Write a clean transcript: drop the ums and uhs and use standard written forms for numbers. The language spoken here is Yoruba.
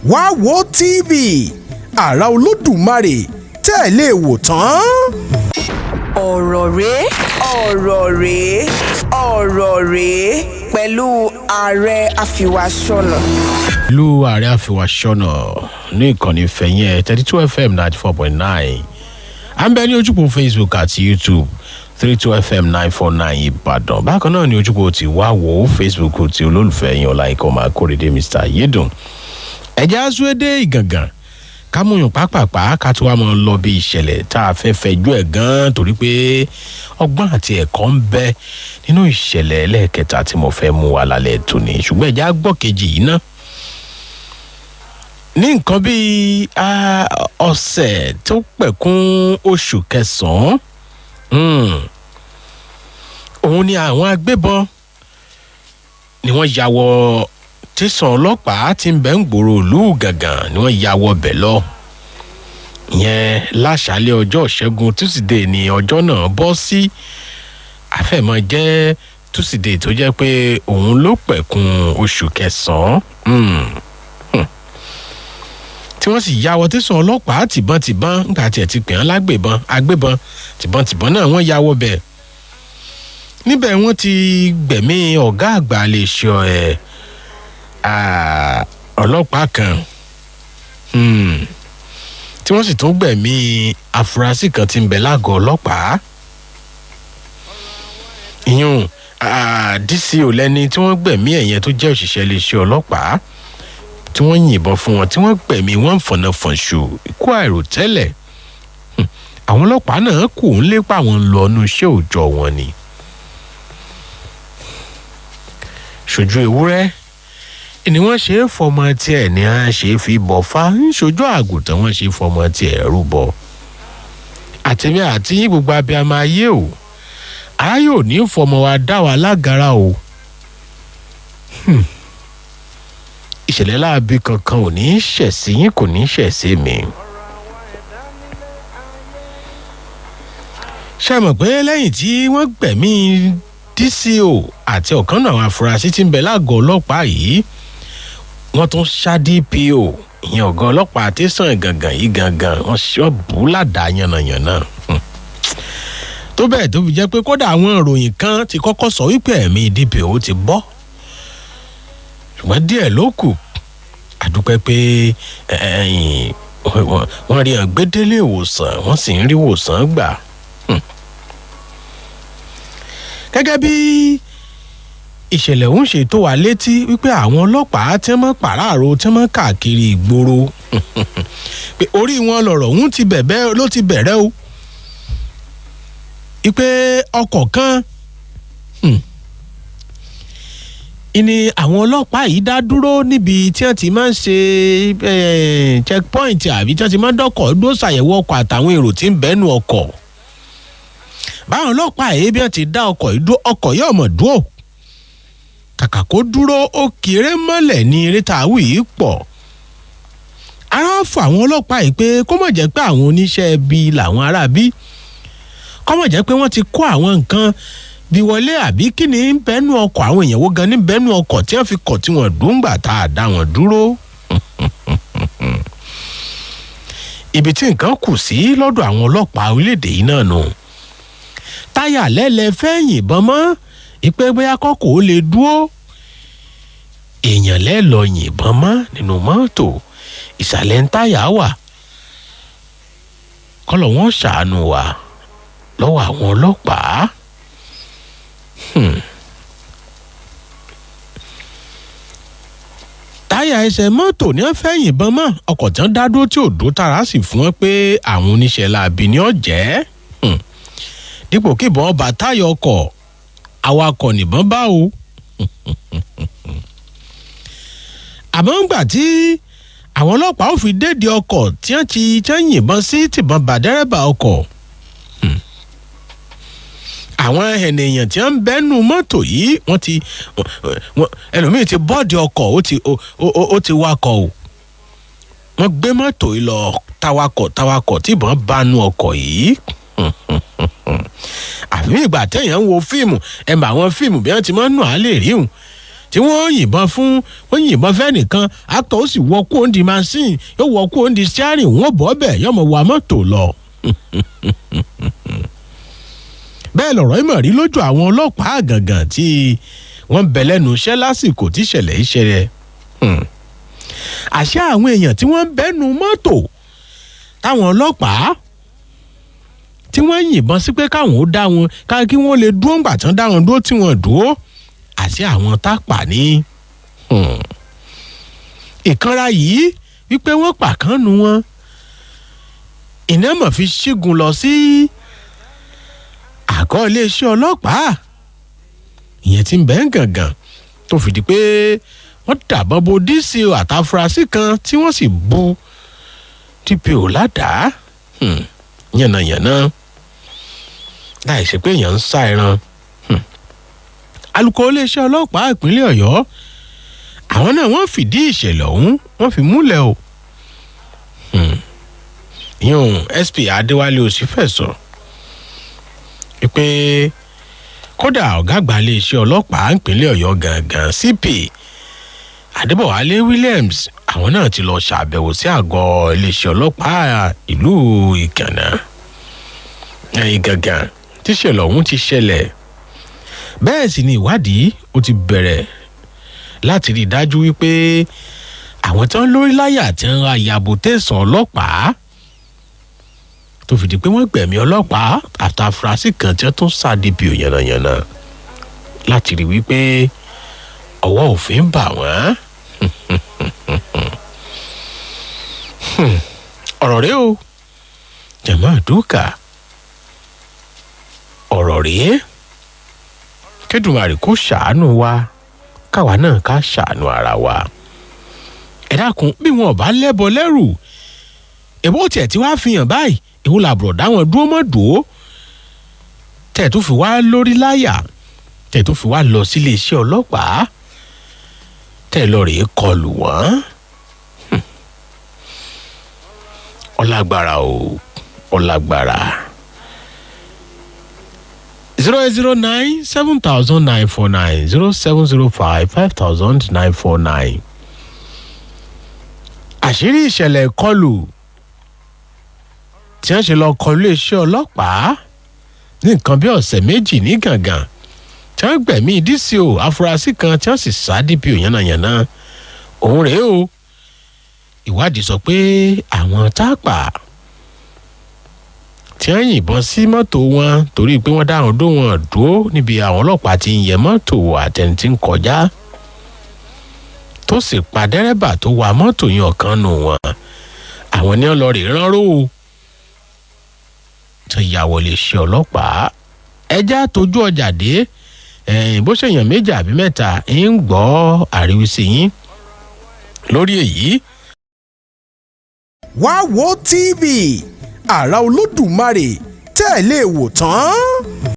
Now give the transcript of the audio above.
wá wo TV àrà Olódùmarè tẹ́ ẹ lè wò tán. ọ̀rọ̀ rèé pẹ̀lú ààrẹ Afurasi. ìlú ààrẹ Afurasi ní ìkànnì fẹ̀yìn ẹ̀ 32 FM 94.9 à ń bẹ ní ojúpọ̀ Facebook àti YouTube 32 FM 949 Ìbàdàn. Bákan náà ni ojúpọ̀ ti wá wò Facebook ti olólùfẹ́ yín Ọláìkọ́ máa kórèdé Mr. Yedun. ẹ̀jẹ̀ aṣọ́dé Ìgangan kámúyàn pápápá ká tó wá mọ́ lọ bí ìṣẹ̀lẹ̀ tá a fẹ́ fẹjú ẹ̀ gan torí pé ọgbọ́n àti ẹ̀kọ́ ń bẹ nínú ìṣẹ̀lẹ̀ ẹlẹ́ẹ̀kẹta tí mo fẹ́ mú wa lálẹ́ tòní. ṣùgbọ́n ẹ̀jẹ̀ agbọ́ kejì yìí ná ní nǹkan bíi ọ̀sẹ̀ tó pẹ̀kún oṣù kẹsàn-án òun ni àwọn agbébọn ni wọ́n ya wọ tẹ̀sán ọlọ́pàá tí ń bẹ ń gbòòrò ìlú Ìgangan ni wọ́n ya wọ bẹ̀ lọ. ìyẹn láṣálẹ́ ọjọ́ Ìṣẹ́gun Tuesday ni ọjọ́ náà bọ́ sí àfẹ̀mọ́ jẹ́ Tuesday tó jẹ́ pé òun ló pẹ̀kún oṣù kẹsàn-án tí wọ́n sì ya wọ tẹ̀sán ọlọ́pàá tìbọn nígbà tí ẹ̀ ti pè án agbébọn tìbọn náà wọ́n ya wọ bẹ̀. níbẹ̀ wọ́n ti gbẹ̀mí ọ̀gá àgbà iléeṣẹ́ ọlọ́pàá kan tí wọ́n sì tún gbẹ̀mí afurasí kan tí ń bẹ lágọ̀ọ́ ọlọ́pàá. ìyún DCO lẹ́ni tí wọ́n gbẹ̀mí ẹ̀yẹn tó jẹ́ òṣìṣẹ́ iléeṣẹ́ ọlọ́pàá tí wọ́n yìnbọn fún wọn tí wọ́n gbẹ̀mí wọn fọ̀nàfọ̀nṣù ikú àìròtẹ́lẹ̀. àwọn ọlọ́pàá náà kù ń lépa àwọn lọ inú iṣẹ́ òòjọ́ wọn ni. ṣojú ewúrẹ́ ni wọ́n ṣe é fọmọ tiẹ̀ ní à ń ṣe é fi bọ̀ fa ń ṣojú àgùntàn wọ́n ṣe é fọmọ tiẹ̀ rúbọ. àtẹ̀mí àti gbogbo abiyamọ ayé o aráyé ò ní fọmọ wa dá wa lágara o. ìṣẹ̀lẹ̀ láabi kankan ò ní ṣẹ̀ sí yín kò ní ṣẹ̀ sí mi. ṣé ẹ mọ̀ pé lẹ́yìn tí wọ́n gbẹ̀mí DCO àti ọ̀kan náà àwọn afurasí tí ń bẹ lágọ̀ọ́ ọlọ́pàá yìí wọ́n tún ṣá DPO ìyẹn ọ̀gá ọlọ́pàá tẹ̀sán Ìgangan yìí gangan wọ́n ṣọ́ọ̀bù ládàá yànnàyànnà. tó bẹ́ẹ̀ tó fi jẹ́ pé kódà àwọn ìròyìn kan ti kọ́kọ́ sọ wípé ẹ̀mí DPO ti bọ́ ṣùgbọ́n díẹ̀ ló kù àdúpẹ́ pé wọ́n rí àgbédélé ìwòsàn wọ́n sì ń rí ìwòsàn gbà. gẹ́gẹ́ bí ìṣẹ̀lẹ̀ ń ṣe tó wà létí wípé àwọn ọlọ́pàá tí wọ́n pàráàrò tí wọ́n káàkiri ìgboro pé orí wọn lọ̀rọ̀ ń ti bẹ̀rẹ̀ o wípé ọkọ̀ kan ni àwọn ọlọ́pàá yìí dá dúró níbi tí wọ́n ti máa ń ṣe checkpoint àbí tí wọ́n ti máa ń dọ́kọ̀ dúró ṣàyẹ̀wò ọkọ̀ àtàwọn èrò tí ń bẹ́nu ọkọ̀. báwọn ọlọ́pàá yìí bí wọ́n ti dá ọkọ̀ yìí dúró ọkọ̀ yóò mọ̀ dúró kàkà kó dúró ó kéré mọ́lẹ̀ ní eré tàwí yìí pọ̀. ara fún àwọn ọlọ́pàá yìí pé kó mọ̀ jẹ́ pé àwọn oníṣẹ́ ibi làwọn ará bí kó mọ̀ jẹ́ pé wọ́n ti kó àwọn nǹkan bí wọlé àbí kí ni ń bẹ́nu ọkọ̀ àwọn èèyàn wo gan ní bẹ́nu ọkọ̀ tí wọ́n fi kọ̀ tí wọ́n dùn gbà tá a dá wọn dúró. ibi tí nǹkan kù sí lọ́dọ̀ àwọn ọlọ́pàá orílẹ̀-èdè yìí náà nù. táyà lẹ́lẹ̀ fẹ́ yìnbọn mọ́ ìpè bóyá kọ́kọ́ ó lè dúró. èèyàn lẹ́lọ yìnbọn mọ́ nínú mọ́tò ìsàlẹ̀ ń táyà wà. kọ́lọ̀ wọn ṣàánú wa lọ́wọ́ àwọn ọlọ́pàá. táyà ẹsẹ̀ mọ́tò ní wọ́n fẹ́ yìnbọn mọ́ ọkọ̀ tí wọ́n dá dúró tí ò dúró tara sì fún wọn pé àwọn oníṣẹ́ láabi ni ó jẹ́. dípò kí ìbọn bá táyà ọkọ̀ awakọ̀ nìbọn bá o. àmọ́ ńgbà tí àwọn ọlọ́pàá ò fi dédé ọkọ̀ tí wọ́n ti yìnbọn sí tìbọn bá dẹ́rẹ́bà ọkọ̀. àwọn ènìyàn tí wọ́n ń bẹ́nu mọ́tò yìí ẹlòmíì ti bọ́ọ̀dì ọkọ̀ ó ti wakọ̀ o. wọ́n gbé mọ́tò yìí lọ tawakọ̀ tí ìbọn bá nu ọkọ̀ yìí. àfi ìgbà téèyàn ń wo fíìmù ẹ̀ bá àwọn fíìmù bí wọ́n ti máa ń nù á lè rí hùn tí wọ́n yìnbọn fún wọ́n yìnbọn fẹ́nìkan actor ó sì wọ kóńdì machine yóò wọ kóńdì steering wọ́n bọ́ bẹ̀ yọmọ wa mọ́tò lọ. bẹ́ẹ̀ lọ̀rọ̀ ìmọ̀ rí lójú àwọn ọlọ́pàá àgàngàn tí wọ́n bẹ̀ lẹ́nu iṣẹ́ lásìkò tí ìṣẹ̀lẹ̀ ìṣẹ̀lẹ̀. àṣà àwọn èèyàn tí wọ́n bẹ́nu mọ́tò táwọn ọlọ́pàá tí wọ́n yìnbọn sí pé káwọn ó dá wọn kí wọ́n lè dúró ńgbà tán dá wọn dúró tí wọ́n dúró àti àwọn tápà ní. ìkanra yìí wípé wọ́n pàkánu wọn ìnámọ̀ fi ṣígun lọ sí àgọ́ iléeṣẹ́ ọlọ́pàá ìyẹn tí ń bẹ́ ń gàngàn tó fìdí pé wọ́n dàbọn bo DCO àtàfúrásì kan tí wọ́n sì bu DPO ládàá yànnàyànnà láì ṣe pé èèyàn ń sá ẹran. alukoro iléeṣẹ́ ọlọ́pàá ìpínlẹ̀ Ọ̀yọ́ àwọn náà wọ́n fìdí ìṣẹ̀lẹ̀ ọ̀hún wọ́n fi múlẹ̀ o. ìyẹn SP Adéwálé Òsínfẹ̀sọ pé kódà ọ̀gá àgbà iléeṣẹ́ ọlọ́pàá ìpínlẹ̀ Ọ̀yọ́ gangan CP Adébọ̀wálé Williams àwọn náà ti lọ ṣàbẹ̀wò sí àgọ́ iléeṣẹ́ ọlọ́pàá ìlú Igangan tíṣẹ̀lẹ̀ ọ̀hún ti ṣẹlẹ̀. bẹ́ẹ̀ sì ni ìwádìí ó ti bẹ̀rẹ̀ láti rí i dájú wípé àwọn tí wọ́n lórí láyà tí wọ́n ra ìyàbò tẹ̀sán ọlọ́pàá tó fìdí pé wọ́n gbẹ̀mí ọlọ́pàá àtàfúrásì kan tí wọ́n tún sá DPO yànnàyànnà láti rí wípé ọwọ́ òfin bà wọ́n. ọ̀rọ̀ rèé o jẹ̀mọ́ àdúkà ọ̀rọ̀ rèé kẹ́dùmarè kó ṣàánú wa káwa náà ká ṣàánú ara wa. ẹ dákun bí wọn ò bá lẹ́bọ lẹ́rù èbó tiẹ̀ tí wàá fi hàn báyìí èwo làbùrọ̀ dáwọn dúró mọ́ dùó tẹ̀ tó fi wá lórí láyà tẹ̀ tó fi wá lọ sílé iṣẹ́ ọlọ́pàá tẹ̀ lọ rèé kọlù wọ́n. ọlágbára o ọlágbára. 08097,949 07055,949. àṣírí ìṣẹ̀lẹ̀ ìkọlù tí wọ́n ṣe lọ kọlù iléeṣẹ́ ọlọ́pàá ní nǹkan bí ọ̀sẹ̀ méjì ní Igangan tí wọ́n gbẹ̀mí DCO afurasí kan tí wọ́n sì sá DPO yànnàyànnà òun rèé o. ìwádìí sọ pé àwọn Tapa tí wọ́n yìnbọn sí mọ́tò wọn torí pé wọ́n dáhùn dó wọn dúró níbi àwọn ọlọ́pàá ti ń yẹ mọ́tò àtẹni tí ń kọjá tó sì pa dẹ́rẹ́bà tó wa mọ́tò yẹn ọ̀kan nù wọn àwọn ní ọlọ́rìí ránró tó ya wọlé ṣe ọlọ́pàá ẹjá tójú ọjà dé bó ṣèyàn méjì àbí mẹ́ta ń gbọ́ àríwísí yín lórí èyí. wá wo TV àrà Olódùmarè tẹ́ ẹ lè wò tán.